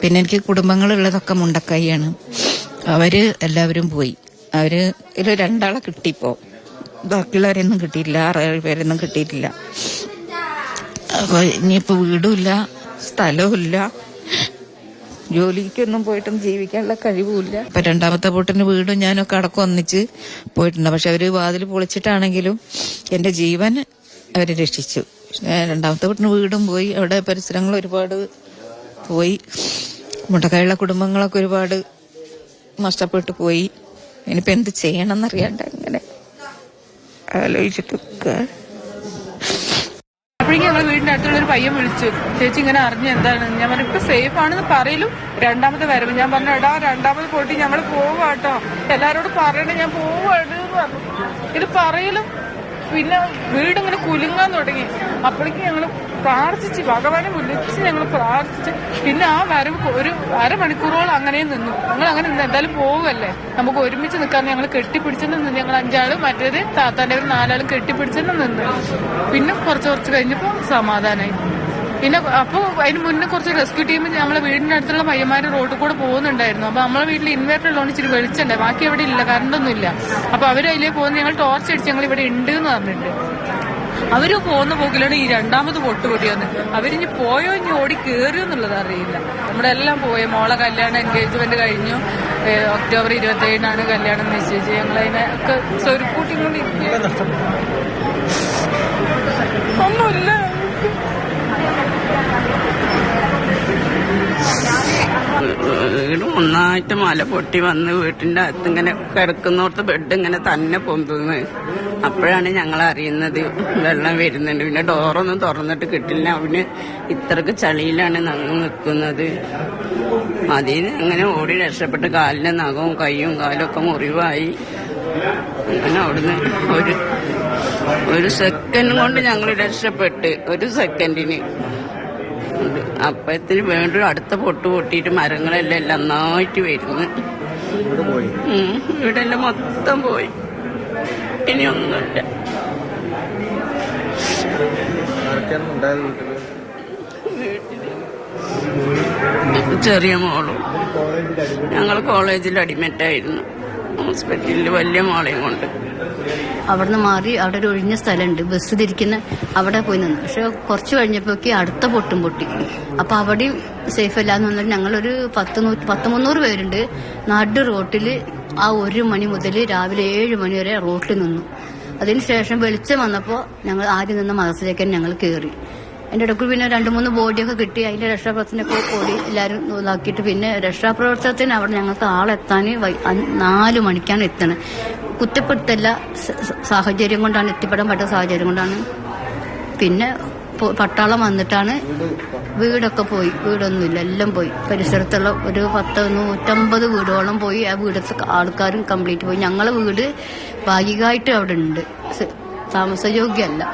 പിന്നെ എനിക്ക് കുടുംബങ്ങളുള്ളതൊക്കെ മുണ്ടക്കൈയാണ്. അവര് എല്ലാവരും പോയി. അവര് ഇതിൽ 2 ആളെ കിട്ടിപ്പോ, ബാക്കിയുള്ളവരെയൊന്നും കിട്ടിയിട്ടില്ല. 6-7 പേരൊന്നും കിട്ടിയിട്ടില്ല. അപ്പൊ ഇനിയിപ്പോ വീടുമില്ല, സ്ഥലവുമില്ല, ജോലിക്കൊന്നും പോയിട്ടും ജീവിക്കാനുള്ള കഴിവുമില്ല. ഇപ്പൊ 2ാമത്തെ ബോട്ടിന് വീടും ഞാനൊക്കെ അടക്കം ഒന്നിച്ച് പോയിട്ടുണ്ട്. പക്ഷെ അവര് വാതിൽ പൊളിച്ചിട്ടാണെങ്കിലും എന്റെ ജീവൻ അവര് രക്ഷിച്ചു. 2ാമത്തെ ബോട്ടിന് വീടും പോയി. അവിടെ പരിസരങ്ങൾ ഒരുപാട് പോയി. മുണ്ടക്കൈയുള്ള കുടുംബങ്ങളൊക്കെ ഒരുപാട് നഷ്ടപ്പെട്ടു പോയി. ഇനിയിപ്പോ എന്ത് ചെയ്യണമെന്നറിയാണ്ട് അങ്ങനെ ആലോചിച്ചിട്ടൊക്കെ. അപ്പോഴേക്കും ഞങ്ങൾ വീടിന്റെ അടുത്തുള്ള ഒരു പയ്യൻ വിളിച്ചു, ചേച്ചി ഇങ്ങനെ അറിഞ്ഞു എന്താണ്. ഞാൻ പറഞ്ഞു ഇപ്പൊ സേഫ് ആണെന്ന് പറയലും 2ാമത്തെ വരവ്. ഞാൻ പറഞ്ഞു എടാ 2ാമത് പോയിട്ട് ഞങ്ങൾ പോവാട്ടോ, എല്ലാരോടും പറയണേ ഞാൻ പോവാണ് എന്ന് പറഞ്ഞു. ഇത് പറയലും പിന്നെ വീടിങ്ങനെ കുലുങ്ങാൻ തുടങ്ങി. അപ്പോഴേക്കും ഞങ്ങൾ പ്രാർത്ഥിച്ച്, ഭഗവാനെ വിളിച്ച് ഞങ്ങൾ പ്രാർത്ഥിച്ച്. പിന്നെ ആ വരവ് ഒരു അരമണിക്കൂറോളം അങ്ങനെ നിന്നു. ഞങ്ങൾ അങ്ങനെ നിന്ന് എന്തായാലും പോവല്ലേ, നമുക്ക് ഒരുമിച്ച് നിൽക്കാന്ന് ഞങ്ങൾ കെട്ടിപ്പിടിച്ചിട്ട് നിന്ന്. ഞങ്ങൾ 5 ആള്, മറ്റേത് താത്താന്റെ ഒരു 4 ആളും കെട്ടിപ്പിടിച്ചിട്ട് നിന്ന്. പിന്നെ കുറച്ച് കഴിഞ്ഞപ്പോ സമാധാനമായി. പിന്നെ അപ്പൊ അതിന് മുന്നേ കുറച്ച് റെസ്ക്യൂ ടീം നമ്മളെ വീടിന്റെ അടുത്തുള്ള പയ്യന്മാര് റോഡിൽ കൂടെ പോകുന്നുണ്ടായിരുന്നു. അപ്പൊ നമ്മളെ വീട്ടിൽ ഇൻവേർട്ടർ ഉള്ളതുകൊണ്ട് ഇച്ചിരി വെളിച്ചുണ്ടായി, ബാക്കി എവിടെ ഇല്ല, കറണ്ടൊന്നും ഇല്ല. അപ്പൊ അവര് അതിലേക്ക് പോകുന്ന ഞങ്ങൾ ടോർച്ച് അടിച്ച് ഞങ്ങൾ ഇവിടെ ഉണ്ട് എന്ന് പറഞ്ഞിട്ടുണ്ട്. അവര് പോകുന്ന പോക്കിലാണ് ഈ 2ാമത് പൊട്ടുപൊട്ടിയെന്ന്. അവരിഞ്ഞ് പോയോ ഇനി ഓടി കയറിയോ എന്നുള്ളത് അറിയില്ല. നമ്മുടെ എല്ലാം പോയി. മോളെ കല്യാണം എൻഗേജ്മെന്റ് കഴിഞ്ഞു. ഒക്ടോബർ 27-നാണ് കല്യാണം നിശ്ചയിച്ച്. ഞങ്ങൾ അതിനെ ഒക്കെ സ്വരുക്കൂട്ടിക്കൊണ്ട് ഒന്നുമില്ല. വീട് ഒന്നായിട്ട് മല പൊട്ടി വന്ന് വീട്ടിന്റെ അകത്ത് ഇങ്ങനെ കിടക്കുന്നോർത്ത് ബെഡ് ഇങ്ങനെ തന്നെ പൊന്തുന്നത്. അപ്പോഴാണ് ഞങ്ങൾ അറിയുന്നത് വെള്ളം വരുന്നുണ്ട്. പിന്നെ ഡോറൊന്നും തുറന്നിട്ട് കിട്ടില്ല. അവന് ഇത്രക്ക് ചളിയിലാണ് ഞങ്ങൾ നിൽക്കുന്നത്. അതിന് അങ്ങനെ ഓടി രക്ഷപ്പെട്ട് കാലിന്റെ നഖവും കൈയും കാലും ഒക്കെ മുറിവായി. അങ്ങനെ അവിടുന്ന് ഒരു സെക്കൻഡ് കൊണ്ട് ഞങ്ങൾ രക്ഷപ്പെട്ട്, ഒരു സെക്കൻഡിന്. അപ്പത്തിന് വീണ്ടും അടുത്ത പൊട്ടിയിട്ട് മരങ്ങളെല്ലാം നന്നായിട്ട് വരുന്നു. ഇവിടെല്ലാം മൊത്തം പോയി. ഇനിയൊന്നുമില്ല. ചെറിയ മോളും. ഞങ്ങൾ കോളേജിൽ അഡ്മിറ്റായിരുന്നു, ഹോസ്പിറ്റലിൽ വലിയ മോളെയും കൊണ്ട്. അവിടുന്ന് മാറി അവിടെ ഒരു ഒഴിഞ്ഞ സ്ഥലമുണ്ട്, ബസ് തിരിക്കുന്ന അവിടെ പോയി നിന്നു. പക്ഷെ കുറച്ച് കഴിഞ്ഞപ്പോഴേക്ക് അടുത്ത പൊട്ടും പൊട്ടി. അപ്പൊ അവിടെയും സേഫ് അല്ലാന്ന് പറഞ്ഞാൽ ഞങ്ങളൊരു 300 പേരുണ്ട് നടു റോട്ടില്. ആ 1 മണി മുതൽ രാവിലെ 7 മണി വരെ റോട്ടിൽ നിന്നു. അതിനുശേഷം വെളിച്ചം വന്നപ്പോൾ ഞങ്ങൾ ആദ്യം നിന്ന മദർസിലേക്ക് ഞങ്ങൾ കയറി. അതിന്റെ ഇടയ്ക്ക് പിന്നെ 2-3 ബോഡിയൊക്കെ കിട്ടി. അതിന്റെ രക്ഷാപ്രവർത്തനമൊക്കെ കൂടി എല്ലാവരും ഇതാക്കിയിട്ട് പിന്നെ രക്ഷാപ്രവർത്തനത്തിന് അവിടെ ഞങ്ങൾക്ക് ആളെത്താൻ 4 മണിക്കാണ് എത്തണത്. കുറ്റപ്പെടുത്തല്ല, സാഹചര്യം കൊണ്ടാണ്, എത്തിപ്പെടാൻ പറ്റുന്ന സാഹചര്യം കൊണ്ടാണ്. പിന്നെ പട്ടാളം വന്നിട്ടാണ് വീടൊക്കെ പോയി. വീടൊന്നുമില്ല, എല്ലാം പോയി. പരിസരത്തുള്ള ഒരു 150 വീടോളം പോയി. ആ വീടത്തെ ആൾക്കാരും കംപ്ലീറ്റ് പോയി. ഞങ്ങളെ വീട് ഭാഗികമായിട്ട് അവിടെ ഉണ്ട്, താമസയോഗ്യമല്ല.